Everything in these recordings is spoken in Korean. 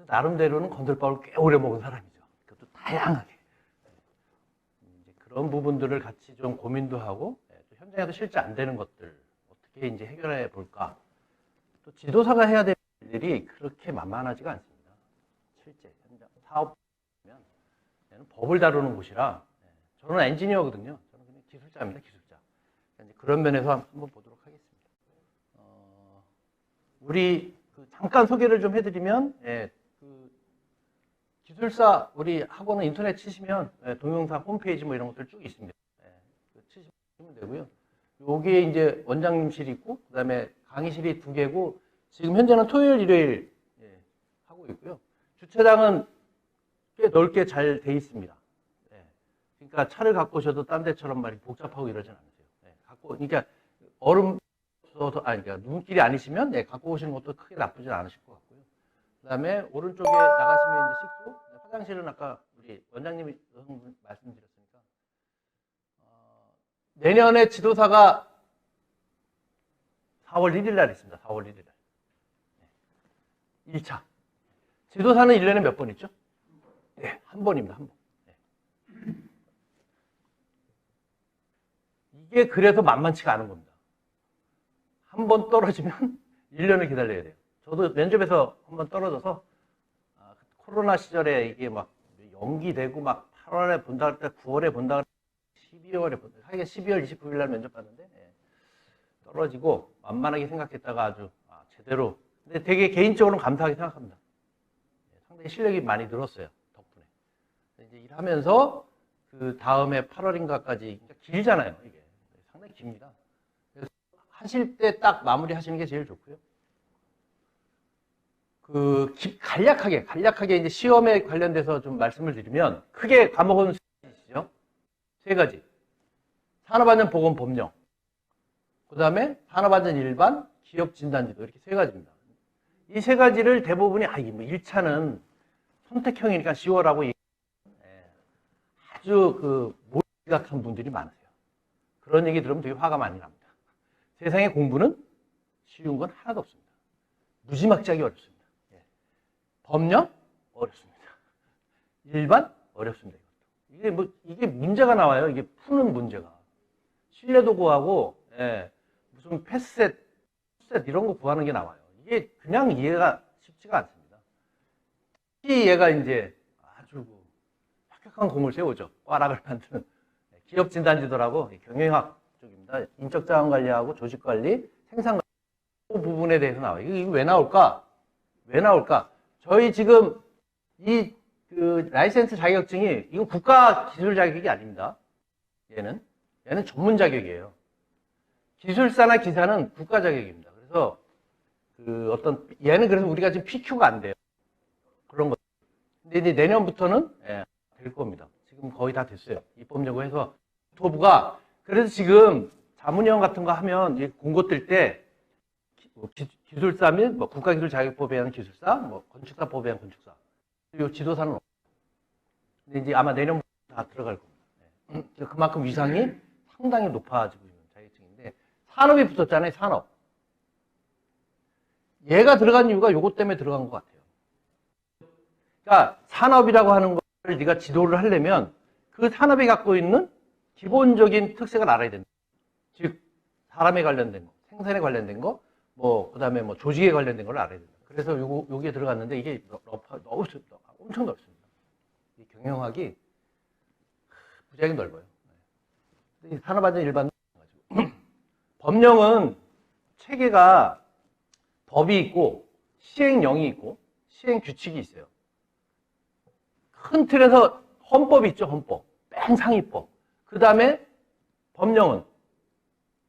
나름대로는 건들밥을 꽤 오래 먹은 사람이죠. 그것도 다양하게. 이제 그런 부분들을 같이 좀 고민도 하고, 또 현장에서 실제 안 되는 것들 어떻게 이제 해결해 볼까. 또 지도사가 해야 될 일들이 그렇게 만만하지가 않습니다. 실제 현장 사업 보면 얘는 법을 다루는 곳이라, 저는 엔지니어거든요. 저는 그냥 기술자입니다, 기술자. 이제 그런 면에서 한번 보도록 하겠습니다. 우리 잠깐 소개를 좀 해드리면, 그 기술사 우리 학원은 인터넷 치시면 동영상 홈페이지 뭐 이런 것들 쭉 있습니다. 치시면 되고요. 여기에 이제 원장님실이 있고, 그다음에 강의실이 2개고, 지금 현재는 토요일, 일요일 하고 있고요. 주차장은 꽤 넓게 잘 돼 있습니다. 그러니까 차를 갖고 오셔도 딴 데처럼 말이 복잡하고 이러진 않으세요. 그러니까 그러니까 눈길이 아니시면 갖고 오시는 것도 크게 나쁘진 않으실 것 같고요. 그다음에 오른쪽에 나가시면 이제 식수, 화장실은 아까 우리 원장님이 말씀드렸으니까 내년에 지도사가 4월 1일 날 있습니다. 4월 1일 날. 1차. 지도사는 1년에 몇 번 있죠? 네, 한 번입니다. 한 번. 이게 그래서 만만치가 않은 겁니다. 한 번 떨어지면 1년을 기다려야 돼요. 저도 면접에서 한 번 떨어져서 코로나 시절에 이게 막 연기되고 막 8월에 본다 할 때 9월에 본다 할 때 12월에 본다. 하여간 12월 29일 날 면접 봤는데 떨어지고 만만하게 생각했다가 아주 제대로. 근데 되게 개인적으로는 감사하게 생각합니다. 상당히 실력이 많이 늘었어요. 덕분에. 이제 일하면서 그 다음에 8월인가까지 길잖아요. 이게 상당히 깁니다. 그래서 하실 때 딱 마무리 하시는 게 제일 좋고요. 간략하게 이제 시험에 관련돼서 좀 말씀을 드리면 크게 과목은 3가지죠. 3가지. 산업안전 보건 법령. 그 다음에 산업안전 일반, 기업 진단지도 이렇게 3가지입니다. 이 3가지를 대부분이 이게 뭐 1차는 선택형이니까 10월하고 아주 몰락한 분들이 많으세요. 그런 얘기 들으면 되게 화가 많이 납니다. 세상에 공부는 쉬운 건 하나도 없습니다. 무지막지하게 어렵습니다. 법령 어렵습니다. 일반 어렵습니다. 이게 문제가 나와요. 이게 푸는 문제가 신뢰도 구하고 무슨 패스셋 이런 거 구하는 게 나와요. 이게 그냥 이해가 쉽지가 않습니다. 특히 얘가 이제 아주 혁혁한 공을 세우죠. 꽈락을 만드는 기업 진단지도라고 경영학 쪽입니다. 인적 자원 관리하고 조직 관리, 생산 관리 그 부분에 대해서 나와요. 이게 왜 나올까? 왜 나올까? 저희 지금 라이센스 자격증이 이거 국가 기술 자격이 아닙니다. 얘는 전문 자격이에요. 기술사나 기사는 국가 자격입니다. 그래서 얘는 그래서 우리가 지금 PQ가 안 돼요. 그런 거. 근데 이제 내년부터는 될 겁니다. 지금 거의 다 됐어요. 입법여부 해서 국토부가 그래서 지금 자문위원 같은 거 하면 공고 뜰 때 기술사 및 국가기술 자격법에 의한 기술사, 건축사법에 의한 건축사. 그리고 지도사는 없어요. 근데 이제 아마 내년부터 다 들어갈 겁니다. 그만큼 위상이 상당히 높아지고 있는 자격증인데 산업이 붙었잖아요. 산업. 얘가 들어간 이유가 요것 때문에 들어간 것 같아요. 그러니까 산업이라고 하는 걸 네가 지도를 하려면 그 산업이 갖고 있는 기본적인 특색을 알아야 된다. 즉 사람에 관련된 거, 생산에 관련된 거, 그 다음에 조직에 관련된 걸 알아야 된다. 그래서 여기에 들어갔는데 이게 엄청 넓습니다. 이 경영학이 부작이 넓어요. 산업안전 일반 법령은 체계가 법이 있고 시행령이 있고 시행규칙이 있어요. 큰 틀에서 헌법이 있죠. 헌법. 뺑상이법. 그 다음에 법령은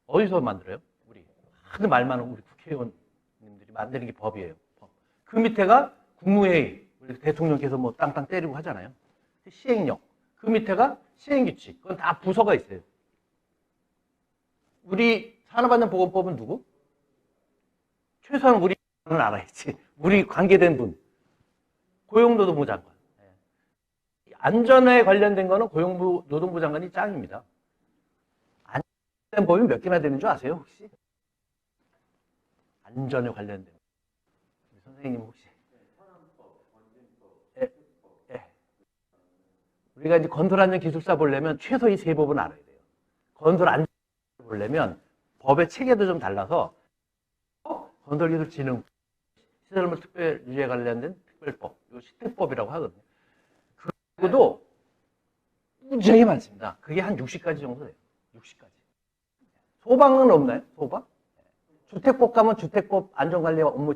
어디서 만들어요? 하도 말 많은 우리 국회의원님들이 만드는 게 법이에요. 법. 그 밑에가 국무회의, 우리 대통령께서 땅땅 때리고 하잖아요. 시행령. 그 밑에가 시행규칙. 그건 다 부서가 있어요. 우리 산업안전보건법은 누구? 최소한 우리는 알아야지. 우리 관계된 분. 고용노동부 장관. 안전에 관련된 거는 고용노동부 장관이 짱입니다. 안전된 법이 몇 개나 되는 줄 아세요, 혹시? 안전에 관련된. 선생님 혹시? 우리가 이제 건설안전 기술사 보려면 최소 이 세 법은 알아야 돼요. 건설안전 보려면 법의 체계도 좀 달라서 건설기술진흥 시설물 특별 유지에 관련된 특별법, 이거 시특법이라고 하거든요. 그것도 무지하게 많습니다. 그게 한 60가지 정도 돼요. 60가지. 소방은 없나요? 소방? 주택법 가면 주택법 안전관리 업무.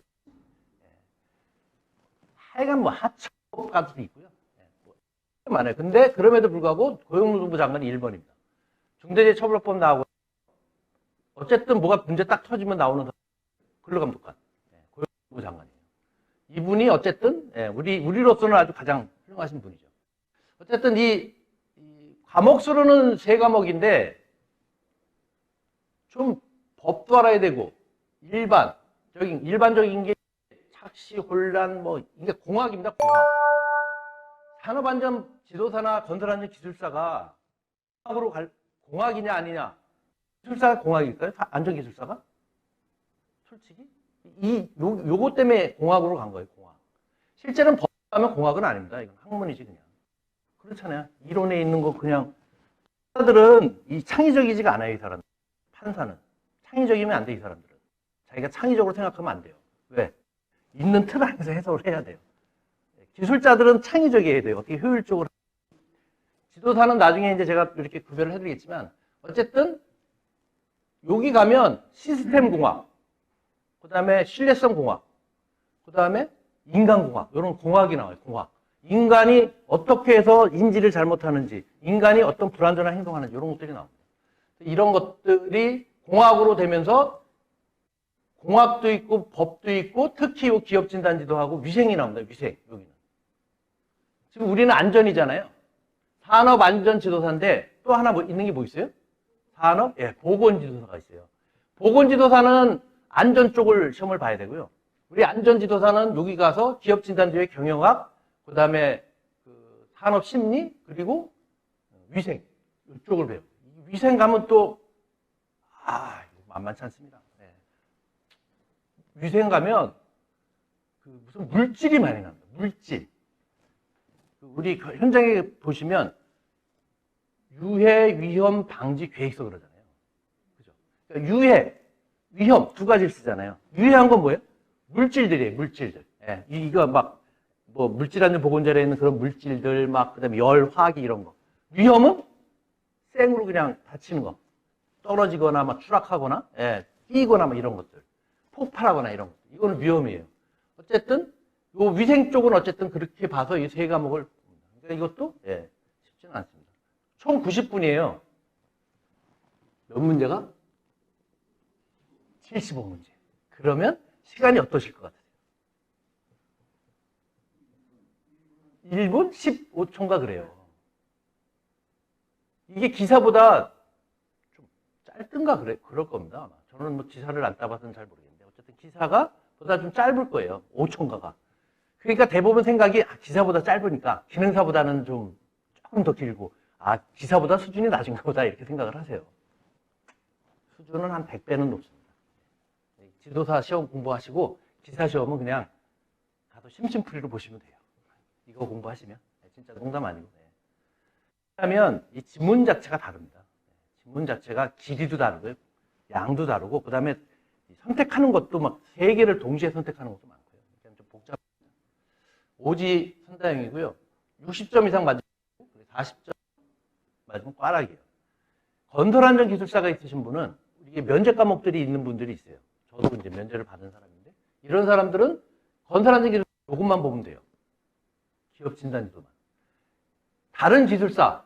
하여간 뭐 하청법 같은 게 있고요. 많아요. 근데 그럼에도 불구하고 고용노동부 장관이 1번입니다. 중대재해처벌법 나오고 어쨌든 뭐가 문제 딱 터지면 나오는 근로감독관 고용노동부 장관이에요. 이분이 어쨌든 우리로서는 아주 가장 훌륭하신 분이죠. 어쨌든 이 과목 수로는 3과목인데 좀 법도 알아야 되고 일반적인 게 착시, 혼란, 뭐 이게 공학입니다. 공학. 산업안전 지도사나 건설안전 기술사가 공학이냐 아니냐? 기술사가 공학일까요? 안전기술사가? 솔직히 요거 때문에 공학으로 간 거예요. 공학. 실제로는 법 하면 공학은 아닙니다. 이건 학문이지 그냥. 그렇잖아요. 이론에 있는 거 그냥 판사들은 이 창의적이지가 않아요. 이 사람들. 판사는 창의적이면 안 돼. 이 사람들은 자기가 창의적으로 생각하면 안 돼요. 왜? 있는 틀 안에서 해석을 해야 돼요. 기술자들은 창의적이어야 돼요. 어떻게 효율적으로. 지도사는 나중에 이제 제가 이렇게 구별을 해드리겠지만 어쨌든 여기 가면 시스템 공학, 그 다음에 신뢰성 공학, 그 다음에 인간 공학, 이런 공학이 나와요. 공학. 인간이 어떻게 해서 인지를 잘못하는지, 인간이 어떤 불안전한 행동하는지 이런 것들이 나옵니다. 이런 것들이 공학으로 되면서 공학도 있고 법도 있고 특히 기업진단지도 하고 위생이 나옵니다. 위생 여기는. 지금 우리는 안전이잖아요. 산업안전지도사인데 또 하나 있는 게 뭐 있어요? 보건지도사가 있어요. 보건지도사는 안전 쪽을 시험을 봐야 되고요. 우리 안전지도사는 여기 가서 기업진단지의 경영학, 그 다음에 산업심리, 그리고 위생 이쪽을 배워요. 위생 가면 또 이거 만만치 않습니다. 네. 위생 가면 무슨 물질이 많이 납니다. 물질. 우리 현장에 보시면 유해 위험 방지 계획서 그러잖아요. 그죠? 그러니까 유해, 위험 두 가지를 쓰잖아요. 유해한 건 뭐예요? 물질들이에요. 물질들. 예, 이거 막 뭐 물질안전 보건자료에 있는 그런 물질들 막 그다음에 열, 화기 이런 거. 위험은 생으로 그냥 다치는 거. 떨어지거나 막 추락하거나 뛰거나 막 이런 것들. 폭발하거나 이런 것. 이거는 위험이에요. 어쨌든 요 위생 쪽은 어쨌든 그렇게 봐서 이 3과목을 그러니까 이것도 쉽지는 않습니다. 총 90분이에요. 몇 문제가? 75문제. 그러면 시간이 어떠실 것 같아요? 1분 15초인가 그래요. 이게 기사보다 좀 짧든가 그럴 겁니다. 아마. 저는 뭐 기사를 안 따봐서는 잘 모르겠는데 어쨌든 기사가 보다 좀 짧을 거예요. 5초인가가. 그러니까 대부분 생각이 기사보다 짧으니까 기능사보다는 조금 더 길고 기사보다 수준이 낮은가 보다 이렇게 생각을 하세요. 수준은 한 100배는 높습니다. 지도사 시험 공부하시고 기사 시험은 그냥 가서 심심풀이로 보시면 돼요. 이거 공부하시면 진짜 농담 아니고. 왜냐하면 이 지문 자체가 다릅니다. 지문 자체가 길이도 다르고요. 양도 다르고 그 다음에 선택하는 것도 막 3개를 동시에 선택하는 것도 많고요. 그러니까 좀 복잡합니다. 오지 선다형이고요. 60점 이상 맞으면 40점 맞으면 꽈락이에요. 건설안전기술사가 있으신 분은 이게 면제 과목들이 있는 분들이 있어요. 저도 이제 면제를 받은 사람인데 이런 사람들은 건설안전기술사 요것만 보면 돼요. 기업진단지도만. 다른 기술사,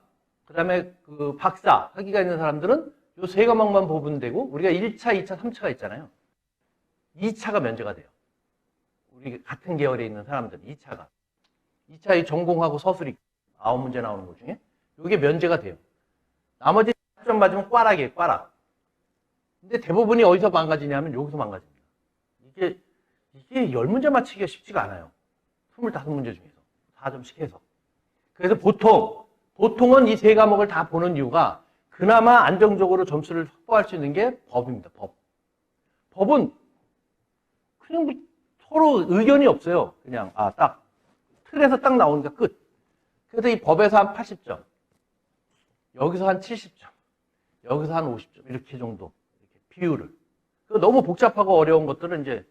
그 다음에 박사, 학위가 있는 사람들은 요 3과목만 보면 되고 우리가 1차, 2차, 3차가 있잖아요. 2차가 면제가 돼요. 우리 같은 계열에 있는 사람들은 2차의 전공하고 서술이 9문제 나오는 것 중에 이게 면제가 돼요. 나머지 10점 맞으면 꽈락이에요. 꽈락. 근데 대부분이 어디서 망가지냐면 여기서 망가집니다. 이게 10문제 맞히기가 쉽지가 않아요. 25문제 중에서 4점씩 해서. 그래서 보통은 이 3과목을 다 보는 이유가 그나마 안정적으로 점수를 확보할 수 있는 게 법입니다. 법은 그냥 뭐 서로 의견이 없어요. 그냥 딱 틀에서 딱 나오니까 끝. 그래서 이 법에서 한 80점, 여기서 한 70점, 여기서 한 50점, 이렇게 정도, 이렇게 비율을. 너무 복잡하고 어려운 것들은 이제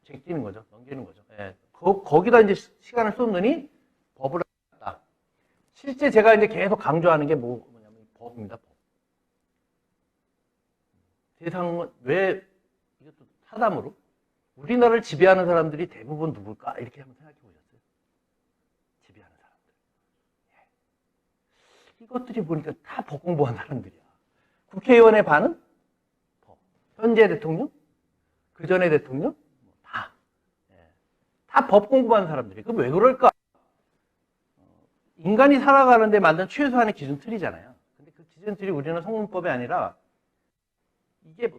제끼는 거죠. 넘기는 거죠. 예. 거기다 이제 시간을 쏟느니 법을 한다. 실제 제가 이제 계속 강조하는 게 뭐냐면 법입니다. 법. 세상은 왜 이것도 사담으로 우리나라를 지배하는 사람들이 대부분 누굴까? 이렇게 한번 생각해 보셨어요? 지배하는 사람들. 예. 이것들이 보니까 다 법 공부한 사람들이야. 국회의원의 반은 법. 현재 대통령, 그 전에 대통령, 다. 예. 다 법 공부한 사람들이. 그럼 왜 그럴까? 인간이 살아가는데 만든 최소한의 기준 틀이잖아요. 근데 그 기준 틀이 우리는 성문법이 아니라 이게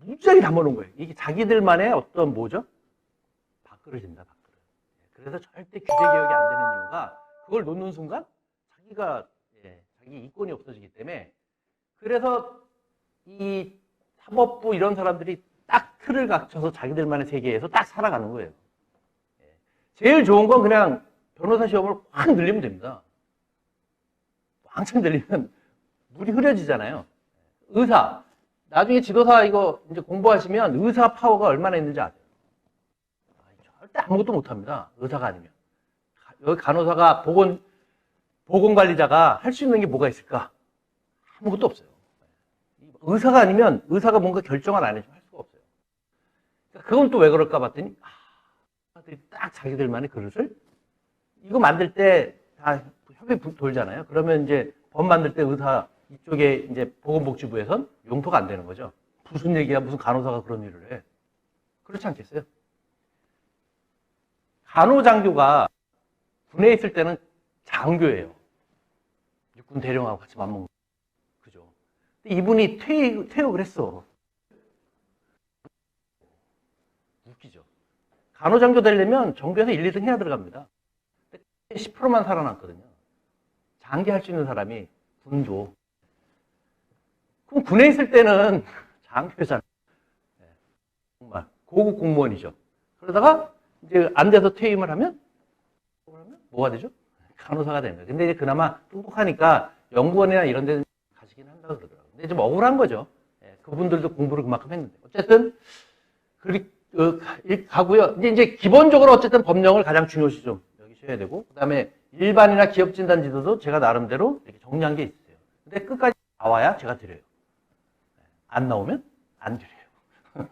무지하게 담아놓은 거예요. 이게 자기들만의 어떤 뭐죠? 밥그릇입니다, 밥그릇. 그래서 절대 규제 개혁이 안 되는 이유가 그걸 놓는 순간 자기가, 자기 이권이 없어지기 때문에 그래서 이 사법부 이런 사람들이 딱 틀을 갖춰서 자기들만의 세계에서 딱 살아가는 거예요. 제일 좋은 건 그냥 변호사 시험을 확 늘리면 됩니다. 왕창 늘리면 물이 흐려지잖아요. 의사. 나중에 지도사 이거 이제 공부하시면 의사 파워가 얼마나 있는지 아세요? 절대 아무것도 못합니다. 의사가 아니면. 여기 간호사가 보건관리자가 할 수 있는 게 뭐가 있을까? 아무것도 없어요. 의사가 아니면 의사가 뭔가 결정을 안 해주면 할 수가 없어요. 그건 또 왜 그럴까 봤더니 사람들이 딱 자기들만의 그릇을 이거 만들 때 다 협의 돌잖아요. 그러면 이제 법 만들 때 의사 이쪽에 이제 보건복지부에선 용토가 안 되는 거죠. 무슨 얘기야, 무슨 간호사가 그런 일을 해. 그렇지 않겠어요? 간호장교가 군에 있을 때는 장교예요. 육군 대령하고 같이 맞먹는 거죠. 그죠? 근데 이분이 퇴역을 했어. 웃기죠? 간호장교 되려면 정교에서 1, 2등 해야 들어갑니다. 10%만 살아남거든요. 장기할 수 있는 사람이 군도. 그럼 군에 있을 때는 장교잖아요. 정말 고급 공무원이죠. 그러다가 이제 안 돼서 퇴임을 하면 뭐가 되죠? 간호사가 되는 거예요. 근데 이제 그나마 똑똑하니까 연구원이나 이런 데 가시긴 한다고 그러더라고요. 근데 좀 억울한 거죠. 그분들도 공부를 그만큼 했는데. 어쨌든 가고요. 이제 기본적으로 어쨌든 법령을 가장 중요시 좀 여기셔야 되고, 그 다음에 일반이나 기업 진단 지도도 제가 나름대로 이렇게 정리한 게 있어요. 근데 끝까지 나와야 제가 드려요. 안 나오면 안 드려요.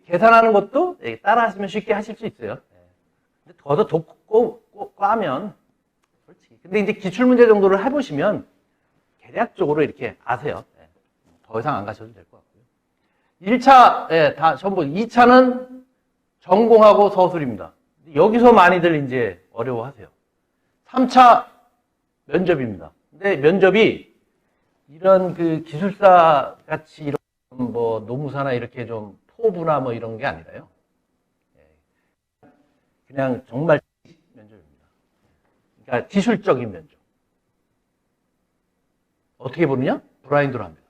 계산하는 것도 따라 하시면 쉽게 하실 수 있어요. 근데 더더 꼭 까면, 그렇지. 근데 이제 기출문제 정도를 해보시면 대략적으로 이렇게 아세요. 더 이상 안 가셔도 될 것 같고요. 1차, 다 전부, 2차는 전공하고 서술입니다. 여기서 많이들 이제 어려워하세요. 3차 면접입니다. 근데 면접이 이런 그 기술사 같이 이런 뭐 노무사나 이렇게 좀 포부나 뭐 이런 게 아니라요. 그냥 정말 면접입니다. 그러니까 기술적인 면접. 어떻게 보느냐? 브라인드로 합니다.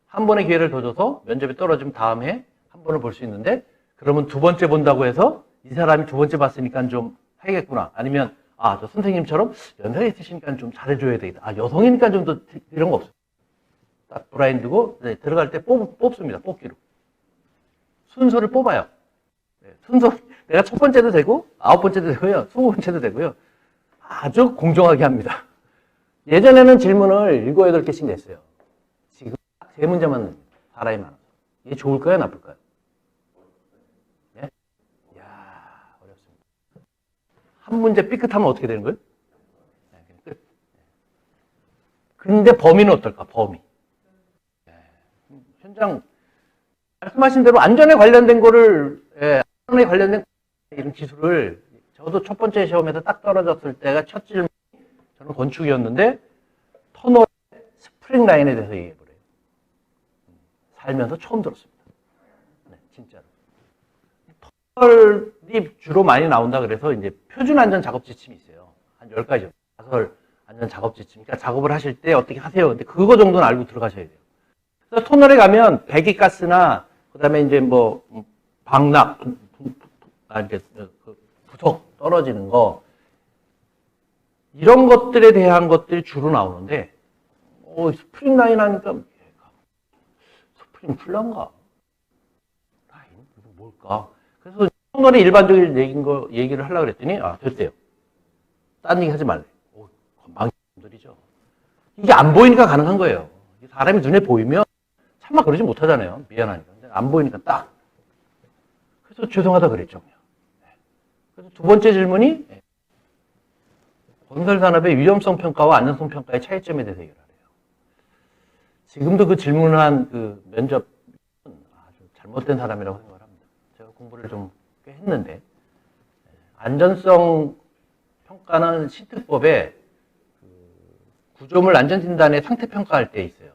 한 번의 기회를 더 줘서 면접이 떨어지면 다음 해 한 번을 볼 수 있는데, 그러면 두 번째 본다고 해서 이 사람이 두 번째 봤으니까 좀 하겠구나. 아니면 저 선생님처럼 연세가 있으시니까 좀 잘해줘야 되겠다. 여성이니까 좀 더 이런 거 없어요. 딱 브라인드고, 들어갈 때 뽑습니다. 뽑기로. 순서를 뽑아요. 순서, 내가 첫 번째도 되고, 9번째도 되고요, 20번째도 되고요. 아주 공정하게 합니다. 예전에는 질문을 7, 8개씩 냈어요. 지금 딱 3문제만 냅니다. 사람이 많아서. 이게 좋을까요, 나쁠까요? 예? 이야, 어렵습니다. 한 문제 삐끗하면 어떻게 되는 거예요? 끝. 근데 범위는 어떨까, 범위. 현장, 말씀하신 대로 안전에 관련된 거를, 안전에 관련된 이런 기술을, 저도 첫 번째 시험에서 딱 떨어졌을 때가 첫 질문이 저는 건축이었는데, 터널 스프링 라인에 대해서 얘기해보래요. 살면서 처음 들었습니다. 네, 진짜로. 터널이 주로 많이 나온다 그래서 이제 표준 안전 작업 지침이 있어요. 한 10가지. 가설 안전 작업 지침. 그러니까 작업을 하실 때 어떻게 하세요. 근데 그거 정도는 알고 들어가셔야 돼요. 그래서 터널에 가면 배기가스나, 그 다음에 이제 뭐, 방락, 이렇게 구석 떨어지는 거, 이런 것들에 대한 것들이 주로 나오는데, 스프링 라인 하니까, 스프링 플란가? 라인? 이거 뭘까? 그래서 청년의 일반적인 얘기를 하려고 그랬더니, 됐대요. 딴 얘기 하지 말래. 건방들이죠. 이게 안 보이니까 가능한 거예요. 사람이 눈에 보이면 참아 그러지 못하잖아요. 미안하니까. 근데 안 보이니까 딱. 그래서 죄송하다 그랬죠. 그래서 두 번째 질문이 건설 산업의 위험성 평가와 안전성 평가의 차이점에 대해서 얘기를 하래요. 지금도 그 질문을 한 그 면접 아주 잘못된 사람이라고 생각을 합니다. 제가 공부를 좀 꽤 했는데 안전성 평가는 시특법에 구조물 안전진단의 상태 평가할 때 있어요.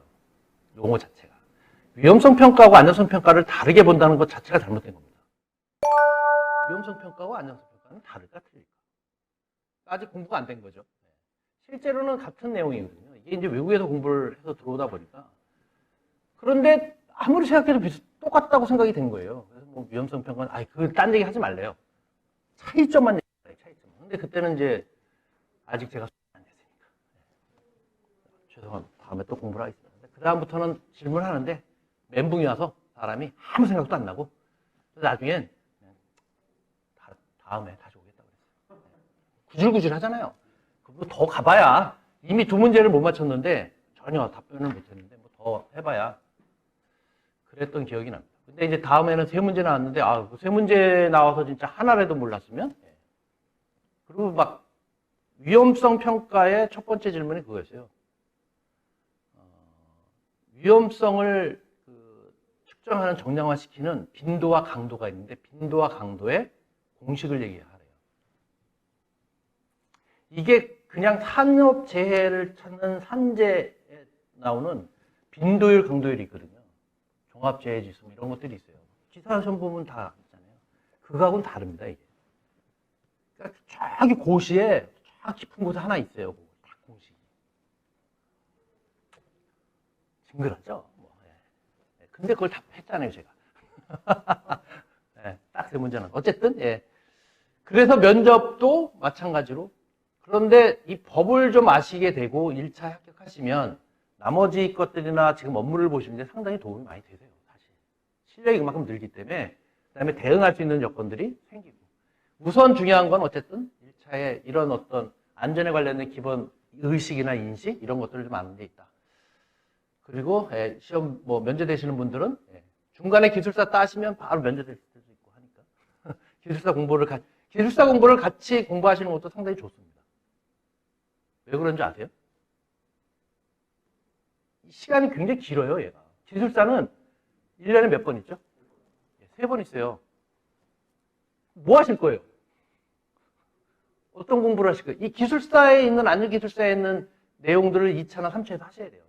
용어 자체가. 위험성 평가하고 안전성 평가를 다르게 본다는 것 자체가 잘못된 겁니다. 위험성 평가와 안전성 평가는 다를까 틀릴까? 아직 공부가 안 된 거죠. 실제로는 같은 내용이거든요. 이게 이제 외국에서 공부를 해서 들어오다 보니까. 그런데 아무리 생각해도 똑같다고 생각이 된 거예요. 그래서 뭐 위험성 평가는, 그걸 딴 얘기 하지 말래요. 차이점만 얘기해요, 차이점. 근데 그때는 이제 아직 제가 안 됐으니까. 죄송합니다. 다음에 또 공부를 하겠습니다. 그 다음부터는 질문을 하는데 멘붕이 와서 사람이 아무 생각도 안 나고 나중엔 다음에 다시 오겠다고 그랬어요. 구질구질 하잖아요. 그거 더 가봐야 이미 두 문제를 못 맞췄는데 전혀 답변을 못했는데 뭐 더 해봐야 그랬던 기억이 납니다. 근데 이제 다음에는 세 문제 나왔는데 그 세 문제 나와서 진짜 하나라도 몰랐으면 그리고 막 위험성 평가의 첫 번째 질문이 그거였어요. 위험성을 측정하는 정량화시키는 빈도와 강도가 있는데 빈도와 강도의 공식을 얘기하래요. 이게 그냥 산업재해를 찾는 산재에 나오는 빈도율, 강도율이 있거든요. 종합재해지수 이런 것들이 있어요. 기사 시험 보면 다 있잖아요. 그거하고는 다릅니다, 이게. 그러니까 저기 고시에 저 깊은 곳에 하나 있어요. 딱 공식이. 징그럽죠? 근데 그걸 답했잖아요, 제가. 딱 세 문제는. 어쨌든, 그래서 면접도 마찬가지로. 그런데 이 법을 좀 아시게 되고 1차 합격하시면 나머지 것들이나 지금 업무를 보시는데 상당히 도움이 많이 되세요, 사실. 실력이 그만큼 늘기 때문에, 그 다음에 대응할 수 있는 여건들이 생기고. 우선 중요한 건 어쨌든 1차에 이런 어떤 안전에 관련된 기본 의식이나 인식, 이런 것들을 좀 아는 데 있다. 그리고 시험 면제 되시는 분들은 중간에 기술사 따시면 바로 면제 될 수도 있고 하니까 기술사 공부를 같이 공부하시는 것도 상당히 좋습니다. 왜 그런지 아세요? 시간이 굉장히 길어요, 얘가. 기술사는 1년에 몇 번 있죠? 3번 있어요. 뭐 하실 거예요? 어떤 공부를 하실 거예요? 이 기술사에 있는, 안전기술사에 있는 내용들을 2차나 3차에서 하셔야 돼요.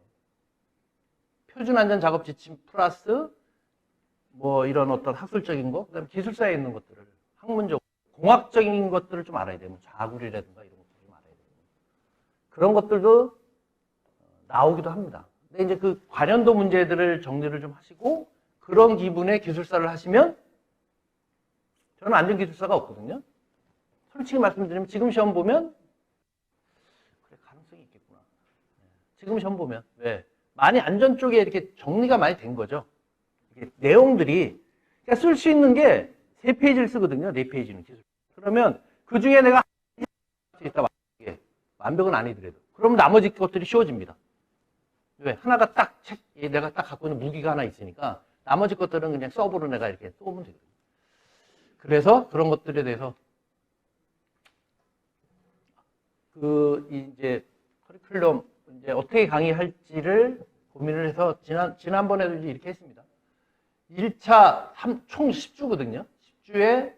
표준안전작업지침 플러스 이런 어떤 학술적인 거, 그다음에 기술사에 있는 것들을 학문적, 공학적인 것들을 좀 알아야 돼요. 자구리라든가 이런 것들을 좀 알아야 돼요. 그런 것들도 나오기도 합니다. 근데 이제 그 관련도 문제들을 정리를 좀 하시고 그런 기분의 기술사를 하시면 저는 안전기술사가 없거든요. 솔직히 말씀드리면 지금 시험 보면 그래 가능성이 있겠구나. 지금 시험 보면 왜? 많이 안전 쪽에 이렇게 정리가 많이 된 거죠. 이게 내용들이 그러니까 쓸 수 있는 게 3페이지를 쓰거든요. 4페이지는 기술. 그러면 그 중에 내가 있다 완벽은 아니더라도 그러면 나머지 것들이 쉬워집니다. 왜? 하나가 딱 내가 딱 갖고 있는 무기가 하나 있으니까 나머지 것들은 그냥 서브로 내가 이렇게 쏘면 되거든요. 그래서 그런 것들에 대해서 이제 커리큘럼 이제 어떻게 강의할지를 고민을 해서 지난번에도 이렇게 했습니다. 1차 총 10주거든요. 10주에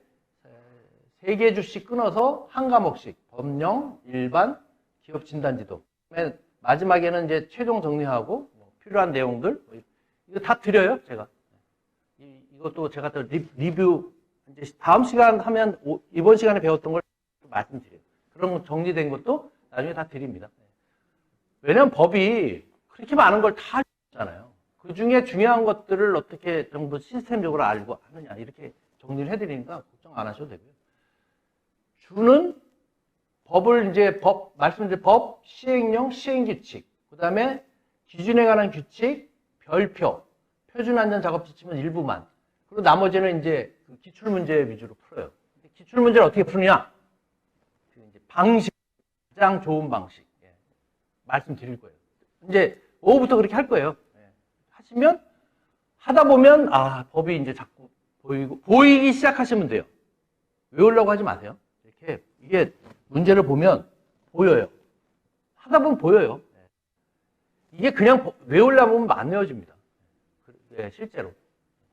3개 주씩 끊어서 한 과목씩 법령, 일반, 기업 진단지도. 마지막에는 이제 최종 정리하고 필요한 내용들 이거 다 드려요, 제가. 이것도 제가 또 리뷰 이제 다음 시간 하면 이번 시간에 배웠던 걸 말씀드려요. 그런 거 정리된 것도 나중에 다 드립니다. 왜냐면 법이 그렇게 많은 걸 다 알잖아요. 그 중에 중요한 것들을 어떻게 정도 시스템적으로 알고 하느냐 이렇게 정리를 해드리니까 걱정 안 하셔도 되고요. 주는 법을 이제 말씀드린 법, 시행령, 시행규칙, 그 다음에 기준에 관한 규칙, 별표, 표준안전 작업 지침은 일부만. 그리고 나머지는 이제 그 기출문제 위주로 풀어요. 기출문제를 어떻게 푸느냐? 이제 방식, 가장 좋은 방식. 예. 말씀드릴 거예요. 이제 오후부터 그렇게 할 거예요. 예. 하시면, 하다 보면, 법이 이제 자꾸 보이기 시작하시면 돼요. 외우려고 하지 마세요. 이렇게, 이게 문제를 보면 보여요. 하다 보면 보여요. 이게 그냥 외우려면 안 외워집니다. 네, 실제로.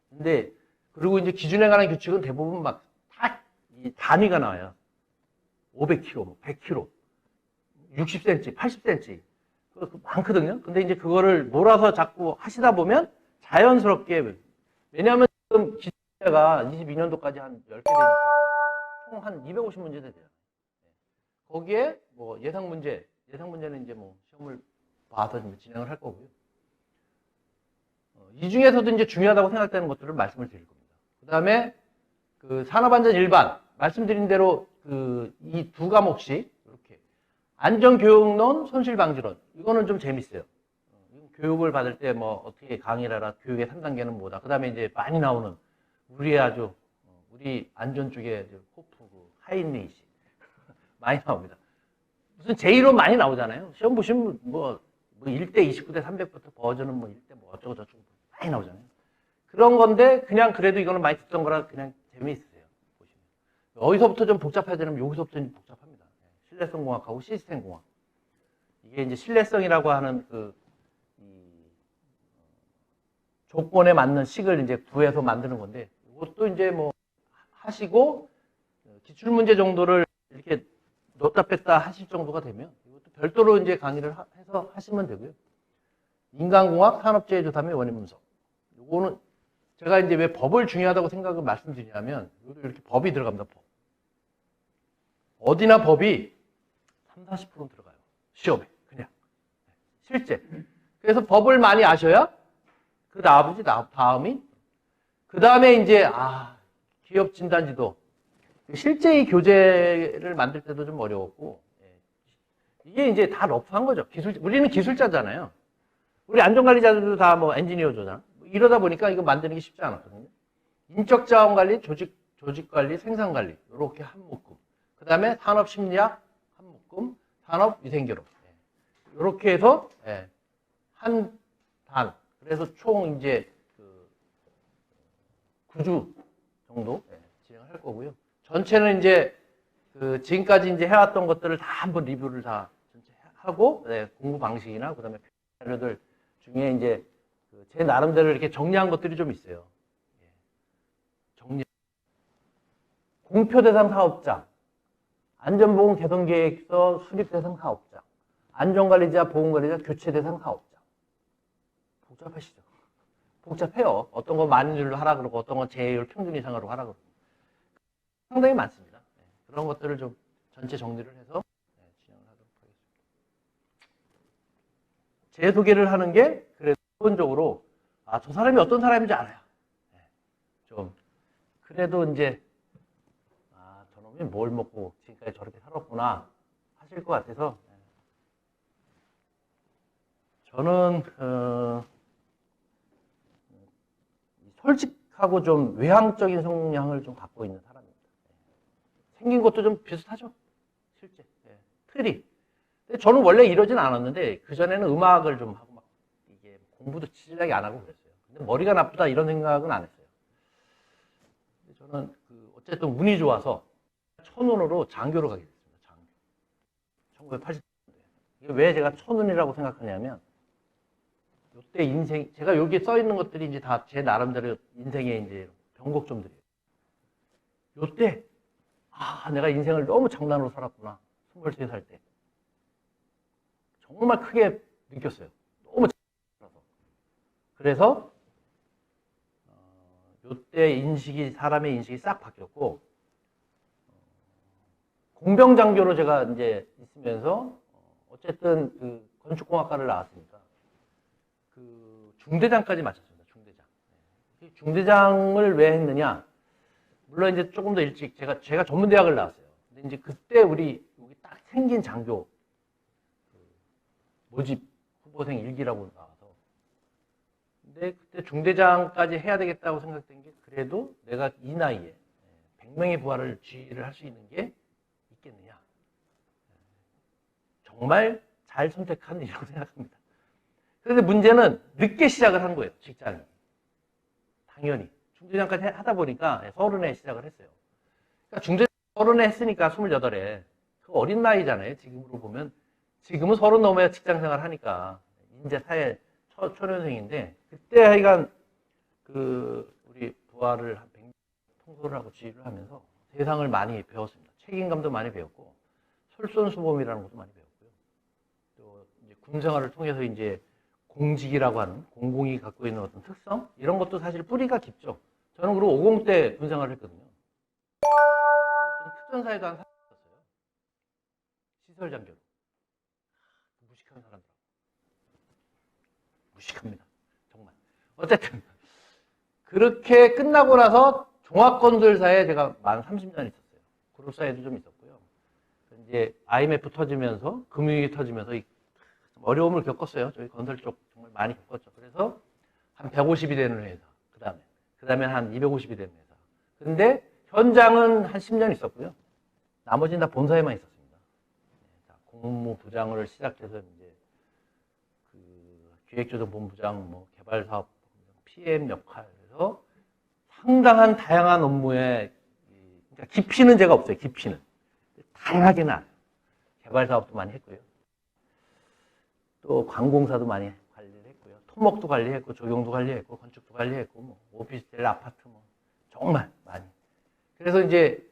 근데, 그리고 이제 기준에 관한 규칙은 대부분 막 다 단위가 나와요. 500kg, 100kg, 60cm, 80cm. 많거든요. 근데 이제 그거를 몰아서 자꾸 하시다 보면 자연스럽게, 왜냐하면 지금 기준제가 22년도까지 한 10개 되니까 총 한 250문제 돼요. 거기에 뭐 예상문제는 이제 뭐 시험을 봐서 진행을 할 거고요. 이 중에서도 이제 중요하다고 생각되는 것들을 말씀을 드릴 겁니다. 그 다음에 그 산업안전 일반, 말씀드린 대로 그 이 두 과목씩 이렇게 안전교육론, 손실방지론, 이거는 좀 재밌어요. 교육을 받을 때 뭐 어떻게 강의를 하라, 교육의 3단계는 뭐다. 그 다음에 이제 많이 나오는 우리 안전 쪽에 호프, 하이네이시 많이 나옵니다. 무슨 제1로 많이 나오잖아요. 시험 보시면 뭐 1대 29대 300부터 버전은 뭐 1대 뭐 어쩌고저쩌고 많이 나오잖아요. 그런 건데 그냥 그래도 이거는 많이 듣던 거라 그냥 재미있으세요. 보시면. 어디서부터 좀 복잡해야 되냐면 여기서부터 좀 복잡합니다. 신뢰성공학하고 시스템공학. 이게 이제 신뢰성이라고 하는 조건에 맞는 식을 이제 구해서 만드는 건데 이것도 이제 뭐 하시고 기출문제 정도를 이렇게 넣었다 뺐다 하실 정도가 되면 이것도 별도로 이제 강의를 해서 하시면 되고요. 인간공학, 산업재해 조사 및 원인 분석. 요거는 제가 이제 왜 법을 중요하다고 생각을 말씀드리냐면 여기 이렇게 법이 들어갑니다. 법. 어디나 법이 30-40%는 들어가요. 시험에 그냥 실제. 그래서 법을 많이 아셔야 그 다음이 그 다음에 이제 기업 진단지도 실제 이 교재를 만들 때도 좀 어려웠고 이게 이제 다 러프한 거죠. 우리는 기술자잖아요. 우리 안전관리자들도 다 뭐 엔지니어잖아. 이러다 보니까 이거 만드는 게 쉽지 않았거든요. 인적자원관리, 조직관리, 생산관리 이렇게 한 묶음. 그 다음에 산업심리학 한 묶음, 산업위생교육 이렇게 해서 한 단. 그래서 총 이제 9주 정도 진행을 할 거고요. 전체는 이제 지금까지 이제 해왔던 것들을 다 한번 리뷰를 다 전체 하고 공부 방식이나 그다음에 자료들 중에 이제 제 나름대로 이렇게 정리한 것들이 좀 있어요. 공표 대상 사업자, 안전보건 개선계획서 수립 대상 사업자, 안전관리자, 보건관리자 교체 대상 사업자. 복잡하시죠? 복잡해요. 어떤 거 많은 줄로 하라 그러고 어떤 건 제율 평균 이상으로 하라 그러고 상당히 많습니다. 그런 것들을 좀 전체 정리를 해서 진행을 하도록 하겠습니다. 제 소개를 하는 게 그래도 기본적으로 저 사람이 어떤 사람인지 알아요. 좀 그래도 이제 저놈이 뭘 먹고 지금까지 저렇게 살았구나 하실 것 같아서 저는 솔직하고 좀 외향적인 성향을 좀 갖고 있는 사람입니다. 생긴 것도 좀 비슷하죠. 실제. 틀이. 근데 저는 원래 이러진 않았는데 그전에는 음악을 좀 하고 막 이게 공부도 치질하게 안 하고 그랬어요. 근데 머리가 나쁘다 이런 생각은 안 했어요. 저는 어쨌든 운이 좋아서 천운으로 장교로 가게 됐습니다. 장교. 1980년대. 이게 왜 제가 천운이라고 생각하냐면 요때 인생, 제가 여기 써 있는 것들이 이제 다 제 나름대로 인생의 이제 변곡점들이에요. 요때, 내가 인생을 너무 장난으로 살았구나. 23살 때. 정말 크게 느꼈어요. 너무 장난으로 살아서. 그래서, 요때 사람의 인식이 싹 바뀌었고, 공병장교로 제가 이제 있으면서, 어쨌든 건축공학과를 나왔으니까, 중대장까지 마쳤습니다. 중대장. 중대장을 왜 했느냐? 물론 이제 조금 더 일찍 제가 전문대학을 나왔어요. 근데 근데 이제 그때 우리 여기 딱 생긴 장교 모집 후보생 일기라고 나와서, 근데 그때 중대장까지 해야 되겠다고 생각된 게, 그래도 내가 이 나이에 100명의 부하를 지휘를 할 수 있는 게 있겠느냐. 정말 잘 선택한 일이라고 생각합니다. 그런데 문제는 늦게 시작을 한 거예요, 직장이. 당연히. 중대장까지 하다 보니까 30에 시작을 했어요. 그러니까 중대장 30에 했으니까 28에. 그 어린 나이잖아요, 지금으로 보면. 지금은 30 넘어야 직장 생활 하니까. 인제 사회 초년생인데, 그때 하여간 우리 부하를 한 100명 통솔을 하고 지휘를 하면서 세상을 많이 배웠습니다. 책임감도 많이 배웠고, 솔선수범이라는 것도 많이 배웠고요. 또 이제 군 생활을 통해서 이제 공직이라고 하는 공공이 갖고 있는 어떤 특성, 이런 것도 사실 뿌리가 깊죠. 저는 그리고 50 때 군 생활을 했거든요. 특전사에도 한 3년 있었어요. 시설 장교로. 무식한 사람들. 무식합니다. 정말. 어쨌든 그렇게 끝나고 나서 종합건설사에 제가 만 30년 있었어요. 그룹사에도 좀 있었고요. 이제 IMF 터지면서, 금융위기 터지면서 어려움을 겪었어요. 저희 건설 쪽 정말 많이 겪었죠. 그래서 한 150이 되는 회사, 그 다음에 한 250이 되는 회사. 근데 현장은 한 10년 있었고요. 나머지는 다 본사에만 있었습니다. 공무부장을 시작해서 이제 기획조정본부장, 개발사업, PM 역할에서 상당한 다양한 업무에, 그러니까 깊이는 제가 없어요. 깊이는 다양하게는 안 해요. 개발사업도 많이 했고요. 또 관공사도 많이 관리를 했고요. 토목도 관리했고, 조경도 관리했고, 건축도 관리했고, 오피스텔, 아파트, 정말 많이. 그래서 이제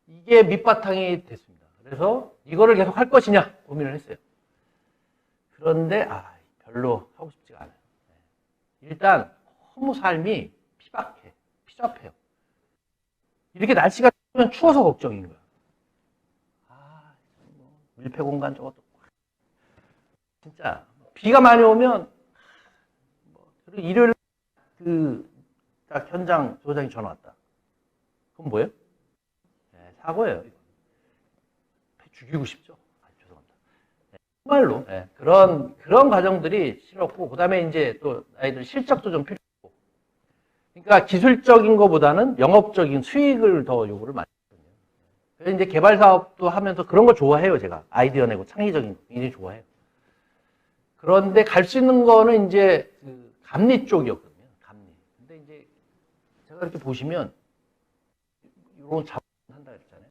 이게 밑바탕이 됐습니다. 그래서 이거를 계속 할 것이냐 고민을 했어요. 그런데 별로 하고 싶지가 않아요. 일단 너무 삶이 피박해, 피잡해요. 이렇게 날씨가 추우면 추워서 걱정인 거야. 밀폐 공간 저것도 진짜 비가 많이 오면, 그리고 일요일 딱 현장 조장이 전화 왔다. 그럼 뭐예요? 사고예요. 죽이고 싶죠. 죄송합니다. 정말로 그런 과정들이 싫었고, 그다음에 이제 또 아이들 실적도 좀 필요하고, 그러니까 기술적인 것보다는 영업적인 수익을 더 요구를 많이 했거든요. 그래서 이제 개발 사업도 하면서 그런 거 좋아해요. 제가 아이디어 내고 창의적인 거 굉장히 좋아해요. 그런데 갈 수 있는 거는 이제 감리 쪽이었거든요. 감리. 근데 이제 제가 이렇게 보시면 이런 자본 한다 그랬잖아요.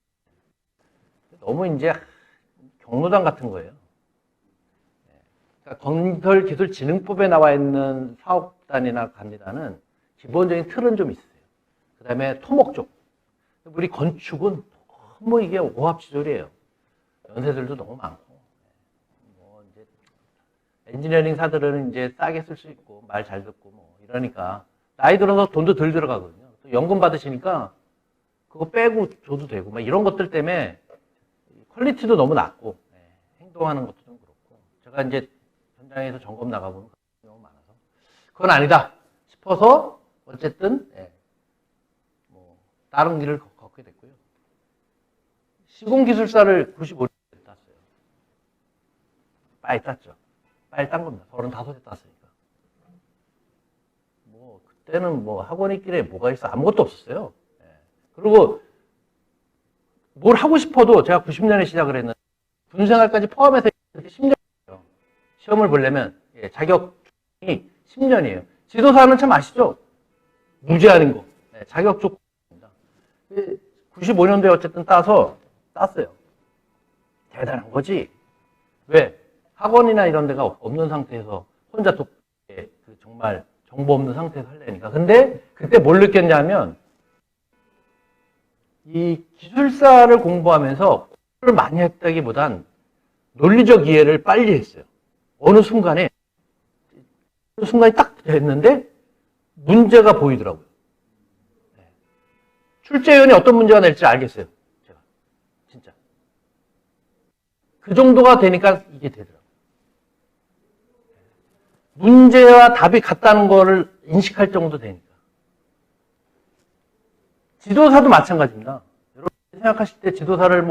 너무 이제 경로당 같은 거예요. 그러니까 건설기술진흥법에 나와 있는 사업단이나 감리단은 기본적인 틀은 좀 있어요. 그 다음에 토목 쪽. 우리 건축은 너무 이게 오합지졸이에요. 연세들도 너무 많고. 이제 엔지니어링사들은 이제 싸게 쓸 수 있고, 말 잘 듣고, 이러니까. 나이 들어서 돈도 덜 들어가거든요. 또 연금 받으시니까 그거 빼고 줘도 되고, 막 이런 것들 때문에 퀄리티도 너무 낮고, 행동하는 것도 좀 그렇고. 제가 이제 현장에서 점검 나가보면 너무 많아서. 그건 아니다 싶어서, 어쨌든, 다른 길을 걷게 됐고요. 시공기술사를 95년에 땄어요. 빨리 땄죠. 빨리 딴 겁니다. 35에 땄으니까. 그때는 학원 있길래 뭐가 있어? 아무것도 없었어요. 그리고 뭘 하고 싶어도 제가 90년에 시작을 했는데, 군생활까지 포함해서 10년이에요. 시험을 보려면, 자격이 10년이에요. 지도사는 참 아시죠? 무제한인 거. 자격 조건입니다. 95년도에 어쨌든 땄어요. 대단한 거지. 왜? 학원이나 이런 데가 없는 상태에서 혼자 정말 정보 없는 상태에서 하려니까. 근데 그때 뭘 느꼈냐면, 이 기술사를 공부하면서 공부를 많이 했다기보단 논리적 이해를 빨리 했어요. 어느 순간이 딱 됐는데 문제가 보이더라고요. 출제위원이 어떤 문제가 낼지 알겠어요. 제가 진짜 그 정도가 되니까 이게 되더라고요. 문제와 답이 같다는 거를 인식할 정도 되니까. 지도사도 마찬가지입니다. 여러분 생각하실 때 지도사를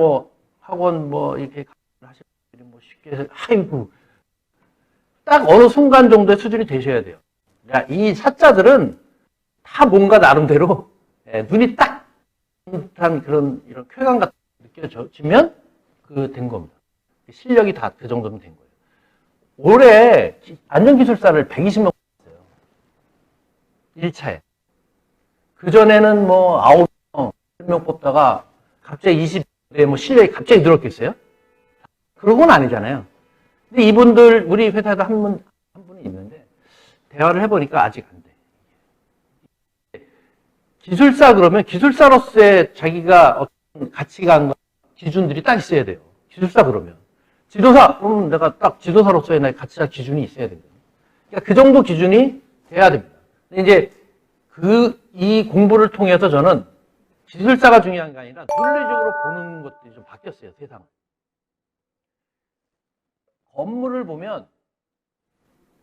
학원 뭐 이렇게 하시는 분들이 뭐 쉽게 아이고 딱 어느 순간 정도의 수준이 되셔야 돼요. 그러니까 이 사자들은 다 뭔가 나름대로 눈이 딱 한 그런 이런 쾌감 같은 게 느껴지면 그 된 겁니다. 실력이 다 그 정도면 된 거예요. 올해 안전기술사를 120명 뽑았어요. 1차에. 그전에는 뭐 9명, 10명 뽑다가 갑자기 20대 뭐 실력이 갑자기 늘었겠어요? 그런 건 아니잖아요. 근데 이분들, 우리 회사에도 한 분이 있는데, 대화를 해보니까 아직 안 돼. 기술사 그러면 기술사로서의 자기가 어떤 가치관과 기준들이 딱 있어야 돼요. 기술사 그러면. 지도사, 그럼 내가 딱 지도사로서의 나의 가치와 기준이 있어야 됩니다. 그러니까 그 정도 기준이 돼야 됩니다. 근데 이제 이 공부를 통해서 저는 기술사가 중요한 게 아니라 논리적으로 보는 것들이 좀 바뀌었어요, 세상은. 건물을 보면,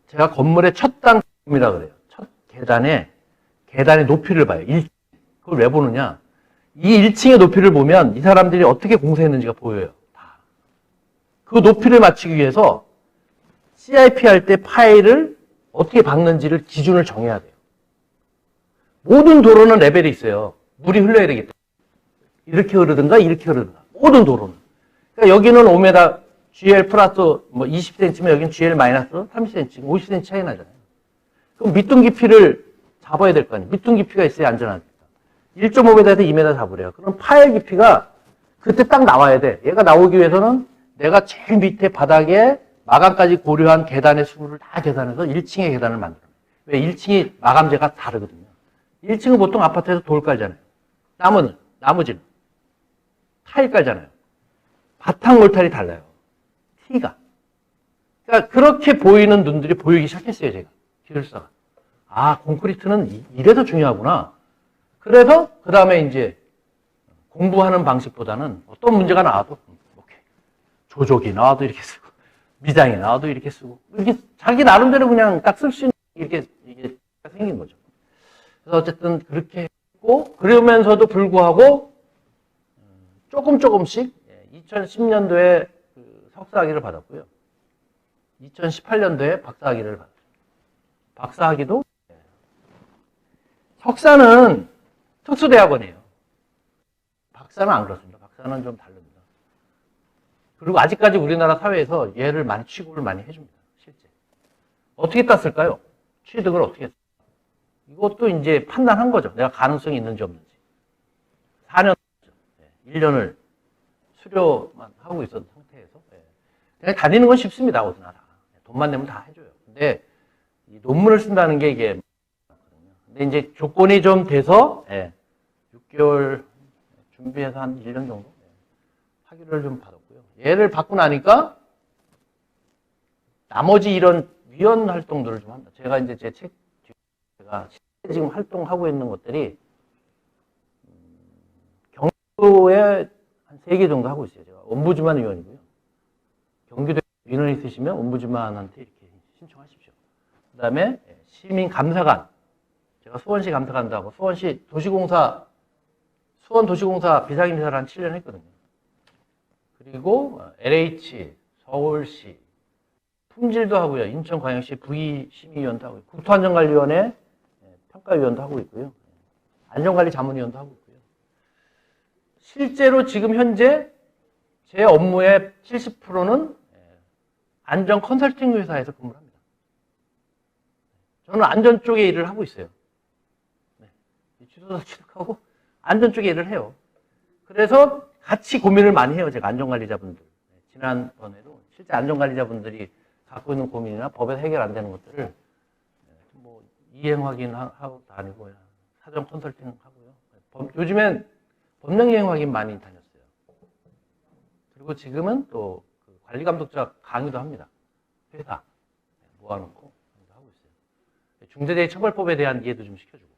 제가 건물의 첫 단이라 그래요. 첫 계단의 높이를 봐요. 1층. 그걸 왜 보느냐? 이 1층의 높이를 보면 이 사람들이 어떻게 공사했는지가 보여요. 다. 그 높이를 맞추기 위해서 CIP 할 때 파일을 어떻게 박는지를 기준을 정해야 돼요. 모든 도로는 레벨이 있어요. 물이 흘러야 되기 때문에. 이렇게 흐르든가 이렇게 흐르든가. 모든 도로는. 그러니까 여기는 5m GL 플러스 뭐 20cm면 여기는 GL 마이너스 30cm, 50cm 차이 나잖아요. 그럼 밑둥 깊이를 잡아야 될 거 아니에요. 밑둥 깊이가 있어야 안전하니까. 1.5m에서 2m 잡으래요. 그럼 파일 깊이가 그때 딱 나와야 돼. 얘가 나오기 위해서는 내가 제일 밑에 바닥에 마감까지 고려한 계단의 수를 다 계산해서 1층의 계단을 만들어요. 왜? 1층이 마감재가 다르거든요. 1층은 보통 아파트에서 돌 깔잖아요. 나머지는 타일 깔잖아요. 바탕 몰탈이 달라요. T가. 그러니까 그렇게 보이는 눈들이 보이기 시작했어요, 제가. 기술사가. 아, 콘크리트는 이래서 중요하구나. 그래서 그 다음에 이제 공부하는 방식보다는 어떤 문제가 나와도 이렇게 조족이 나와도 이렇게 쓰고 미장이 나와도 이렇게 쓰고 이렇게 자기 나름대로 그냥 딱 쓸 수 있는 이게 생긴 거죠. 그래서 어쨌든 그렇게 했고 그러면서도 불구하고 조금씩 2010년도에 석사학위를 받았고요. 2018년도에 박사학위를 받았어요. 박사학위도 석사는 특수대학원이에요. 박사는 안 그렇습니다. 박사는 좀 다릅니다. 그리고 아직까지 우리나라 사회에서 얘를 많이 취급을 많이 해줍니다. 실제. 어떻게 땄을까요? 취득을 어떻게 했을까요? 이것도 이제 판단한 거죠. 내가 가능성이 있는지 없는지. 4년, 1년을 수료만 하고 있었던 상태에서. 그냥 다니는 건 쉽습니다. 어디나 다. 돈만 내면 다 해줘요. 근데 이 논문을 쓴다는 게 이게 근데 이제 조건이 좀 돼서 6개월 준비해서 한 1년 정도 학위를 좀 받았고요. 얘를 받고 나니까 나머지 이런 위원 활동들을 좀 합니다. 제가 이제 제가 지금 활동하고 있는 것들이 경기도에 한 3개 정도 하고 있어요. 제가 옴부즈만 위원이고요. 경기도에 민원 있으시면 옴부즈만한테 이렇게 신청하십시오. 그 다음에 시민 감사관. 제가 수원시 감사관도 하고 수원시 도시공사 수원 도시공사 비상임사를 한 7년 했거든요. 그리고 LH, 서울시, 품질도 하고요. 인천광역시 부의심의위원도 하고 국토안전관리위원회 평가위원도 하고 있고요. 안전관리자문위원도 하고 있고요. 실제로 지금 현재 제 업무의 70%는 안전 컨설팅 회사에서 근무를 합니다. 저는 안전 쪽에 일을 하고 있어요. 지도자 취득하고 안전 쪽에 일을 해요. 그래서 같이 고민을 많이 해요. 제가 안전관리자분들. 지난번에도 실제 안전관리자분들이 갖고 있는 고민이나 법에서 해결 안 되는 것들을 뭐 이행 확인하고 다니고 사전 컨설팅 하고요. 요즘엔 법령 이행 확인 많이 다녔어요. 그리고 지금은 또 그 관리감독자 강의도 합니다. 회사 모아놓고 하고 있어요. 중대재해처벌법에 대한 이해도 좀 시켜주고.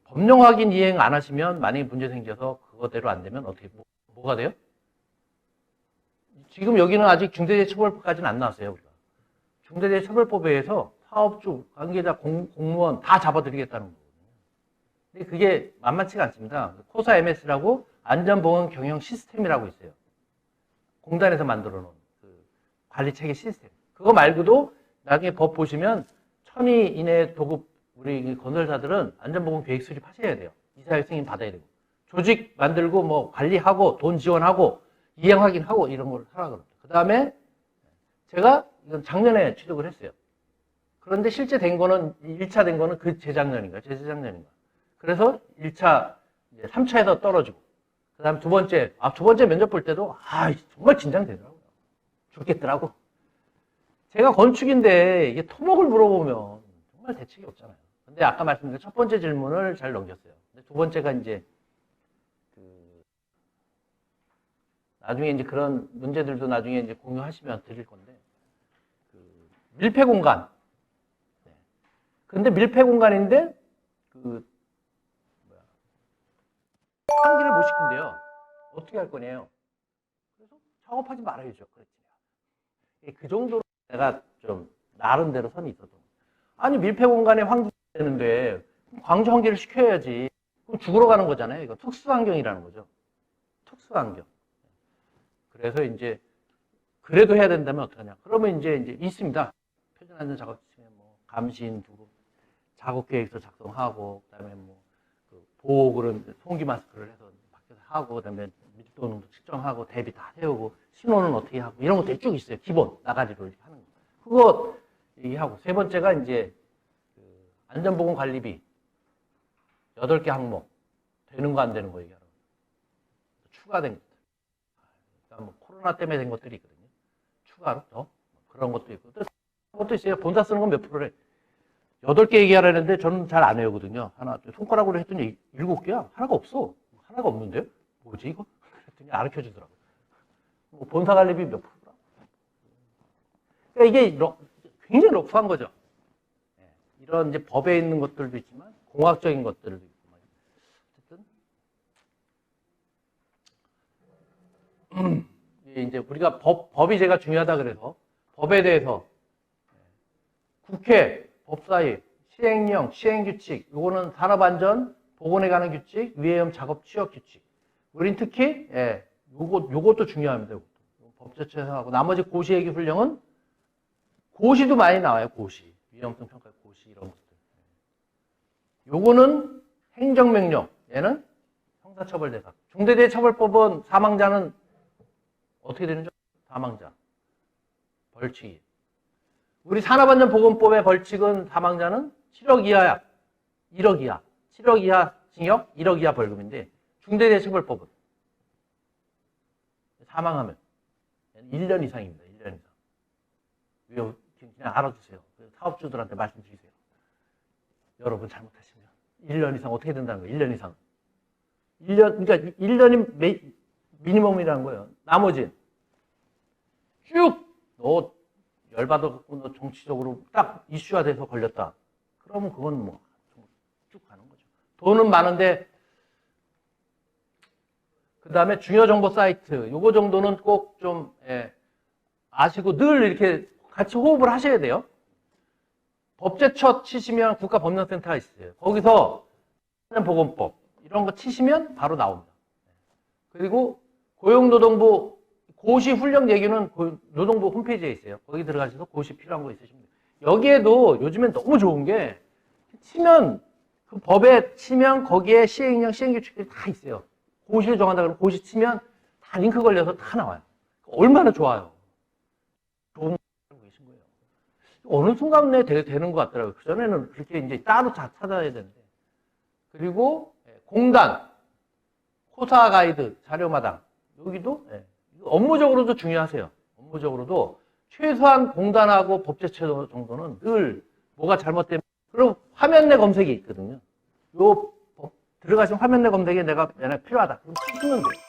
법령 확인 이행 안 하시면 만약에 문제 생겨서 그거대로 안 되면 어떻게 뭐가 돼요? 지금 여기는 아직 중대재해처벌법까지는 안 나왔어요. 우리가. 중대재해처벌법에 의해서 사업주, 관계자, 공무원 다 잡아드리겠다는 거거든요. 근데 그게 만만치가 않습니다. 코사 MS라고 안전보건 경영 시스템이라고 있어요. 공단에서 만들어 놓은 그 관리 체계 시스템. 그거 말고도 나중에 법 보시면 1000위 이내 도급 우리 건설사들은 안전보건 계획 수립하셔야 돼요. 이사회 승인 받아야 되고. 조직 만들고 뭐 관리하고 돈 지원하고 이행 확인하고 이런 걸 하라 그럽니다. 그 다음에 제가 이건 작년에 취득을 했어요. 그런데 실제 된 거는 1차 된 거는 그 재작년인가 재작년인가. 그래서 1차, 3차에서 떨어지고 그 다음에 두 번째 면접 볼 때도 정말 긴장되더라고요. 죽겠더라고. 제가 건축인데 이게 토목을 물어보면 정말 대책이 없잖아요. 근데 아까 말씀드린 첫 번째 질문을 잘 넘겼어요. 근데 두 번째가 이제 나중에 이제 그런 문제들도 나중에 이제 공유하시면 드릴 건데 밀폐 공간. 근데 밀폐 공간인데 환기를 못 시킨대요. 어떻게 할 거냐요. 그래서 작업하지 말아야죠. 그랬지. 그 정도로 내가 좀 나름대로 선이 있어도. 아니 밀폐 공간에 환기 되는데 광주 환기를 시켜야지. 그럼 죽으러 가는 거잖아요. 이거 특수환경이라는 거죠. 특수환경. 그래서 이제 그래도 해야 된다면 어떡하냐. 그러면 이제 있습니다. 표준 안전 작업 지침에 뭐 감신 두고 작업 계획서 작성하고 그다음에 뭐 보호 그런 송기 마스크를 해서 밖에서 하고 그다음에 밀도 농도 측정하고 대비 다 세우고 신호는 어떻게 하고 이런 것들이 쭉 있어요. 기본 나가지로 이렇게 하는 거. 그거 얘기하고 세 번째가 이제 안전보건 관리비 8개 항목 되는 거 안 되는 거 얘기하는 거. 추가된 것들. 그러니까 뭐 코로나 때문에 된 것들이 있거든요. 추가로 더 그런 것도 있고 또 것도 있어요. 본사 쓰는 건 몇 프로래? 8개 얘기하라는데 저는 잘 안 외우거든요. 하나 손가락으로 했더니 7개야. 하나가 없어. 하나가 없는데요? 뭐지 이거? 그랬더니 가르쳐 주더라고요. 뭐 본사 관리비 몇 프로라? 그러니까 이게 굉장히 러프한 거죠. 이런 이제 법에 있는 것들도 있지만 공학적인 것들도 있고 어쨌든 이제 우리가 법이 제가 중요하다 그래서 법에 대해서 국회 법사위, 시행령, 시행규칙, 요거는 산업안전, 보건에 관한 규칙, 위해염 작업 취업 규칙. 우린 특히, 요것도 중요합니다. 요것도. 법제처에서 하고, 나머지 고시얘기 훈령은 고시도 많이 나와요, 고시. 위험성 평가 고시, 이런 것들. 요거는 행정명령, 얘는 형사처벌 대상. 중대재해처벌법은 사망자는 어떻게 되는지 사망자. 벌칙이. 우리 산업안전보건법의 벌칙은 사망자는 7억 이하야. 1억 이하. 7억 이하 징역, 1억 이하 벌금인데 중대재해처벌법은 사망하면 1년 이상입니다. 1년 이상. 그냥 알아두세요. 사업주들한테 말씀드리세요. 여러분 잘못하시면 1년 이상 어떻게 된다는 거예요. 1년 이상. 1년, 그러니까 1년이 미니멈이라는 거예요. 나머지 쭉 너 열받아갖고 너 정치적으로 딱 이슈화 돼서 걸렸다. 그러면 그건 뭐 쭉 가는 거죠. 돈은 많은데 그 다음에 중요 정보 사이트 요거 정도는 꼭 좀 아시고 늘 이렇게 같이 호흡을 하셔야 돼요. 법제처 치시면 국가법령센터가 있어요. 거기서 보건법 이런 거 치시면 바로 나옵니다. 그리고 고용노동부 고시 훈령 얘기는 노동부 홈페이지에 있어요. 거기 들어가셔서 고시 필요한 거 있으시면 돼요. 여기에도 요즘엔 너무 좋은 게 치면 그 법에 치면 거기에 시행령, 시행규칙들이 다 있어요. 고시를 정한다 그러면 고시 치면 다 링크 걸려서 다 나와요. 얼마나 좋아요. 좋은 거 알고 계신 거예요. 어느 순간 내에 되는 것 같더라고요. 그전에는 그렇게 이제 따로 다 찾아야 되는데. 그리고 공단, 코사 가이드, 자료마당. 여기도 업무적으로도 중요하세요. 업무적으로도 최소한 공단하고 법제처 정도는 늘 뭐가 잘못되면 그리고 화면 내 검색이 있거든요. 요 들어가시면 화면 내 검색에 내가 필요하다. 그럼 치시면 돼요.